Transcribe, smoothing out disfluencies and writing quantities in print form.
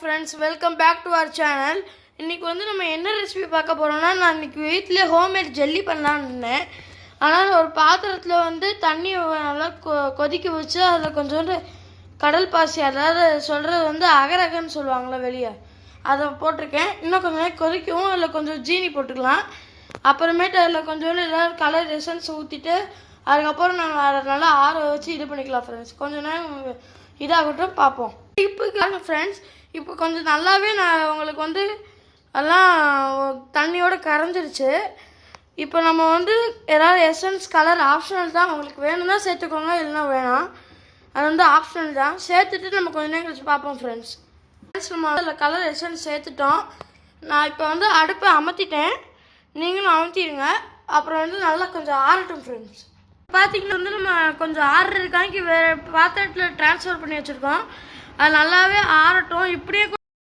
Friends, welcome back to our channel. இன்றைக்கி வந்து நம்ம என்ன ரெசிபி பார்க்க போகிறோம்னா, நான் இன்றைக்கி வீட்டிலே ஹோம்மேட் ஜெல்லி பண்ணலான்னு இருந்தேன். ஆனால் ஒரு பாத்திரத்தில் வந்து தண்ணி நல்லா கொதிக்க வச்சு அதில் கொஞ்சோண்டு கடல் பாசி, அதாவது சொல்கிறது வந்து அகரகன்னு சொல்லுவாங்களே வெளியே, அதை போட்டிருக்கேன். இன்னும் கொஞ்சம் நேரம் கொதிக்கவும் அதில் கொஞ்சம் ஜீனி போட்டுக்கலாம். அப்புறமேட்டு அதில் கொஞ்சோண்டு ஏதாவது கலர் எசன்ஸ் ஊற்றிட்டு அதுக்கப்புறம் நாங்கள் அதை நல்லா ஆற வச்சு இது பண்ணிக்கலாம் ஃப்ரெண்ட்ஸ். கொஞ்சம் நேரம் இதாகட்டும், பார்ப்போம். இப்போ ஃப்ரெண்ட்ஸ், இப்போ கொஞ்சம் நல்லாவே நான் உங்களுக்கு வந்து எல்லாம் தண்ணியோடு கரைஞ்சிருச்சு. இப்போ நம்ம வந்து ஏதாவது எசன்ஸ் கலர் ஆப்ஷனல் தான், உங்களுக்கு வேணும்னா சேர்த்துக்கோங்க, இல்லைன்னா வேணாம். அது வந்து ஆப்ஷனல் தான். சேர்த்துட்டு நம்ம கொஞ்சம் நேரம் கழிச்சு பார்ப்போம் ஃப்ரெண்ட்ஸ். நம்ம அதில் கலர் எசன்ஸ் சேர்த்துட்டோம். நான் இப்போ வந்து அடுப்பை அமர்த்திட்டேன், நீங்களும் அமர்த்திடுங்க. அப்புறம் வந்து நல்லா கொஞ்சம் ஆறட்டும் ஃப்ரெண்ட்ஸ். பார்த்திங்கன்னா வந்து நம்ம கொஞ்சம் ஆறுறதுக்காக வேறு பாத்திரத்தில் ட்ரான்ஸ்ஃபர் பண்ணி வச்சுருக்கோம். அது நல்லாவே ஆறட்டும். இப்படியே